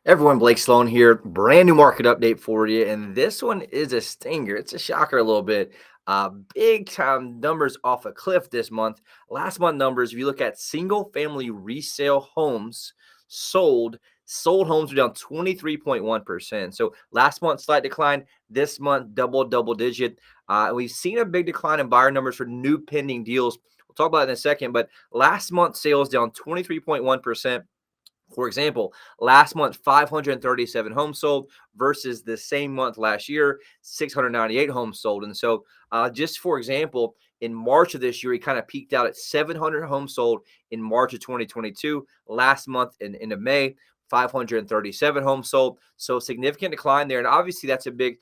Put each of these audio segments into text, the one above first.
Everyone, Blake Sloan here. Brand new market update for you. And this one is a stinger. It's a shocker a little bit. Big time numbers off a cliff this month. Last month numbers, if you look at single family resale homes sold, sold homes were down 23.1%. So last month, slight decline. This month, double digit. And we've seen a big decline in buyer numbers for new pending deals. We'll talk about it in a second. But last month, sales down 23.1%. For example, last month, 537 homes sold versus the same month last year, 698 homes sold. And so, just for example, in March of this year, he kind of peaked out at 700 homes sold in March of 2022. Last month, in May, 537 homes sold. So, significant decline there. And obviously, that's a big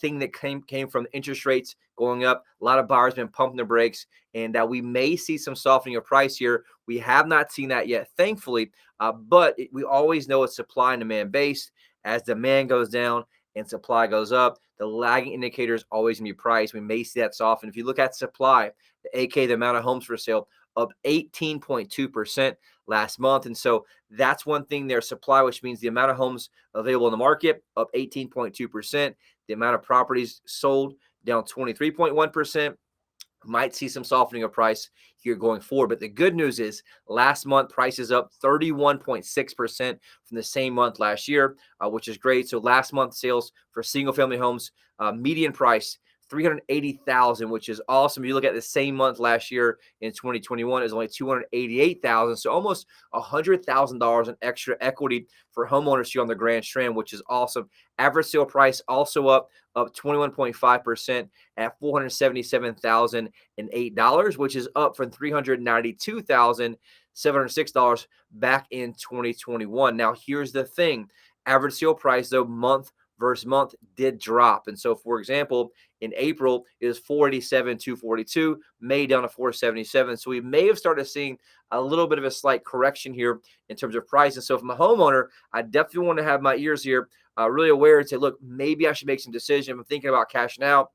thing that came from interest rates going up. A lot of buyers been pumping the brakes, and we may see some softening of price here. We have not seen that yet, thankfully. But we always know it's supply and demand based. As demand goes down and supply goes up, the lagging indicator is always going to be price. We may see that soften. If you look at supply, the amount of homes for sale, up 18.2% last month. And so that's one thing there, supply, which means the amount of homes available in the market, up 18.2%. The amount of properties sold, down 23.1%. Might see some softening of price here going forward. But the good news is last month prices up 31.6% from the same month last year, which is great. So last month sales for single family homes, median price 380,000, which is awesome. You look at the same month last year in 2021 is only 288,000, so almost $100,000 in extra equity for homeowners here on the Grand Strand, which is awesome. Average sale price also up 21.5% at $477,008, which is up from $392,706 back in 2021. Now, here's the thing: average sale price, though, month versus month did drop. And so, for example, in April it was 487,242, May down to 477. So we may have started seeing a little bit of a slight correction here in terms of price. And so, from a homeowner, I definitely want to have my ears here really aware and say, look, maybe I should make some decision. I'm thinking about cashing out.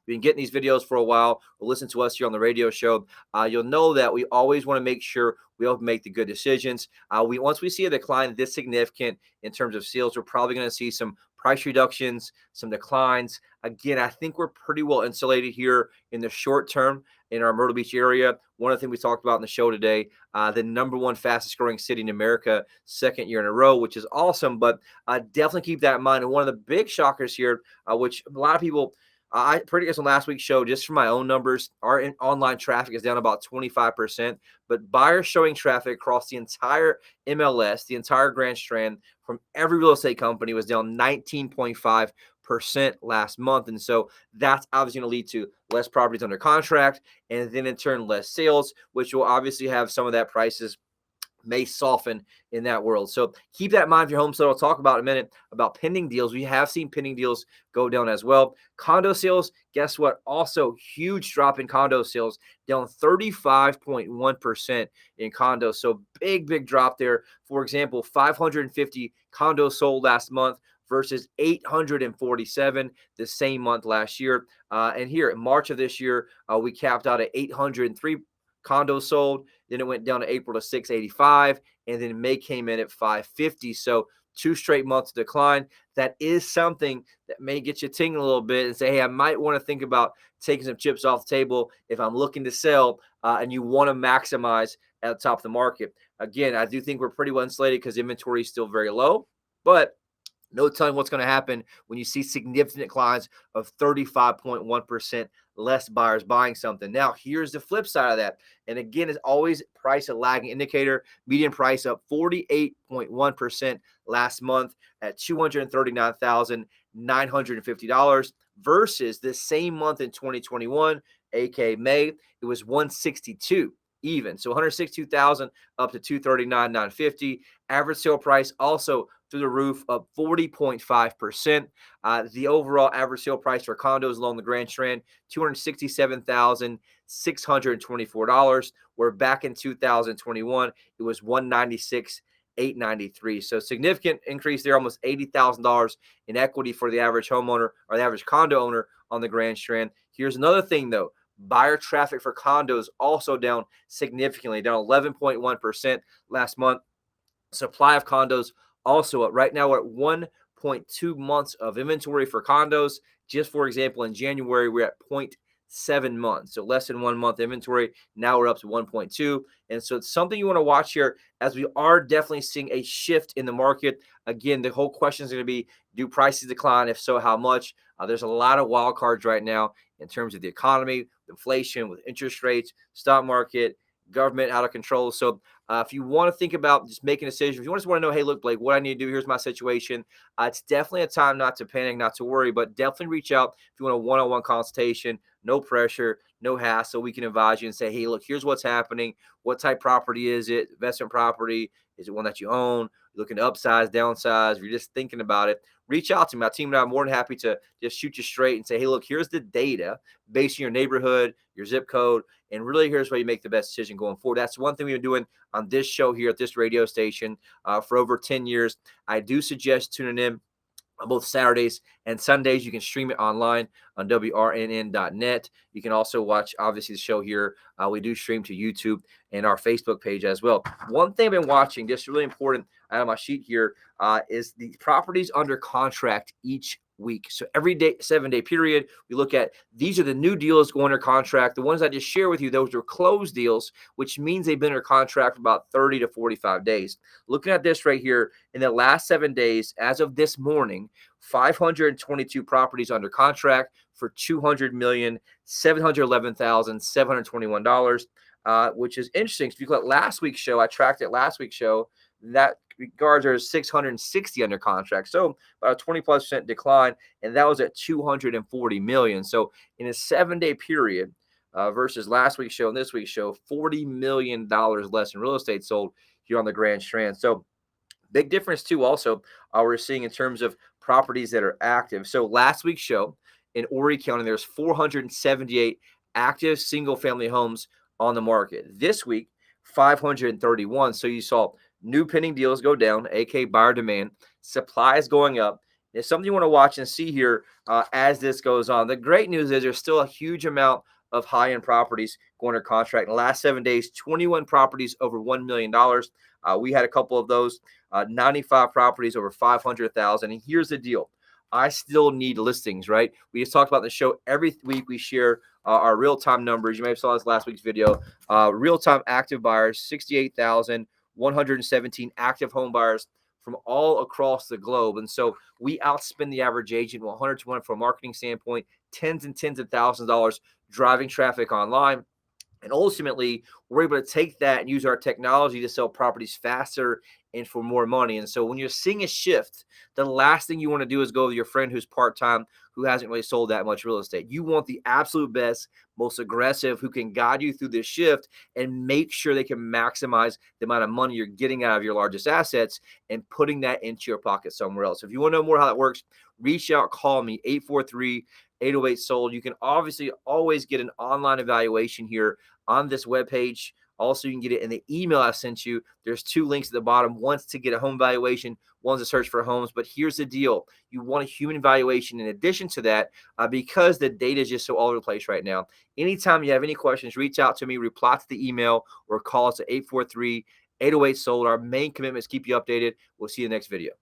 Been getting these videos for a while, or listen to us here on the radio show, you'll know that we always want to make sure we all make the good decisions. Once we see a decline this significant in terms of sales, we're probably going to see some price reductions, some declines. Again, I think we're pretty well insulated here in the short term in our Myrtle Beach area. One of the things we talked about in the show today, the number one fastest growing city in America, second year in a row, which is awesome. But definitely keep that in mind. And one of the big shockers here, which a lot of people, I predicted on last week's show, just from my own numbers, our online traffic is down about 25%, but buyers showing traffic across the entire MLS, the entire Grand Strand, from every real estate company was down 19.5% last month. And so that's obviously going to lead to less properties under contract, and then in turn, less sales, which will obviously have some of that prices may soften in that world. So keep that in mind for your home sale. I'll talk about in a minute about pending deals. We have seen pending deals go down as well. Condo sales, guess what? Also huge drop in condo sales, down 35.1% in condos. So big drop there. For example, 550 condos sold last month versus 847 the same month last year. And here in March of this year, we capped out at 803 condos sold. Then it went down to April to 685, and then May came in at 550. So 2 straight months of decline. That is something that may get you tingling a little bit and say, hey, I might want to think about taking some chips off the table if I'm looking to sell and you want to maximize at the top of the market. Again, I do think we're pretty well insulated because inventory is still very low, but no telling what's going to happen when you see significant declines of 35.1% less buyers buying something. Now, here's the flip side of that. And again, it's always price a lagging indicator. Median price up 48.1% last month at $239,950 versus the same month in 2021, aka May, it was 162 even. So 162,000 up to 239,950. Average sale price also through the roof, up 40.5%. The overall average sale price for condos along the Grand Strand, $267,624. Where back in 2021, it was $196,893. So significant increase there, almost $80,000 in equity for the average homeowner or the average condo owner on the Grand Strand. Here's another thing, though. Buyer traffic for condos also down significantly, down 11.1% last month. Supply of condos also up. Right now, we're at 1.2 months of inventory for condos. Just for example, in January, we're at 0.7 months. So less than 1 month inventory. Now we're up to 1.2. And so it's something you want to watch here, as we are definitely seeing a shift in the market. Again, the whole question is going to be, do prices decline? If so, how much? There's a lot of wild cards right now in terms of the economy, inflation, with interest rates, stock market, government out of control. So if you want to think about just making a decision, if you just want to know, hey, look, Blake, what I need to do, here's my situation. It's definitely a time not to panic, not to worry, but definitely reach out if you want a one-on-one consultation. No pressure, no hassle. We can advise you and say, hey, look, here's what's happening. What type property is it? Investment property? Is it one that you own? You're looking to upsize, downsize? If you're just thinking about it, reach out to me. My team and I are more than happy to just shoot you straight and say, hey, look, here's the data based on your neighborhood, your zip code, and really here's where you make the best decision going forward. That's one thing we've been doing on this show here at this radio station for over 10 years. I do suggest tuning in on both Saturdays and Sundays. You can stream it online on WRNN.net. You can also watch, obviously, the show here. We do stream to YouTube and our Facebook page as well. One thing I've been watching, just really important out of my sheet here, is the properties under contract each week. So every day, 7-day period, we look at, these are the new deals going under contract. The ones I just shared with you, those are closed deals, which means they've been under contract for about 30 to 45 days. Looking at this right here, in the last 7 days, as of this morning, 522 properties under contract for $200,711,721, which is interesting. If you look at last week's show, I tracked it last week's show, that regards are 660 under contract. So about a 20+% decline, and that was at 240 million. So in a 7-day period, versus last week's show and this week's show, $40 million less in real estate sold here on the Grand Strand. So big difference too. Also, we're seeing in terms of properties that are active. So last week's show in Horry County, there's 478 active single-family homes on the market. This week, 531. So you saw new pending deals go down, aka buyer demand. Supply is going up. It's something you want to watch and see here as this goes on. The great news is there's still a huge amount of high-end properties going under contract. In the last 7 days, 21 properties over $1 million. We had a couple of those, 95 properties over 500,000. And here's the deal. I still need listings, right? We just talked about the show. Every week we share our real-time numbers. You may have saw this last week's video. Real-time active buyers, 68,117 active home buyers from all across the globe. And so we outspend the average agent 100 to 1 from a marketing standpoint, tens and tens of thousands of dollars driving traffic online. And ultimately, we're able to take that and use our technology to sell properties faster and for more money. And so when you're seeing a shift, the last thing you want to do is go with your friend who's part-time, who hasn't really sold that much real estate. You want the absolute best, most aggressive, who can guide you through this shift and make sure they can maximize the amount of money you're getting out of your largest assets and putting that into your pocket somewhere else. If you want to know more how that works, reach out, call me, 843-808-SOLD. You can obviously always get an online evaluation here on this webpage. Also, you can get it in the email I sent you. There's 2 links at the bottom. One's to get a home valuation, one's to search for homes. But here's the deal. You want a human valuation in addition to that, because the data is just so all over the place right now. Anytime you have any questions, reach out to me, reply to the email, or call us at 843-808-SOLD. Our main commitment is keep you updated. We'll see you in the next video.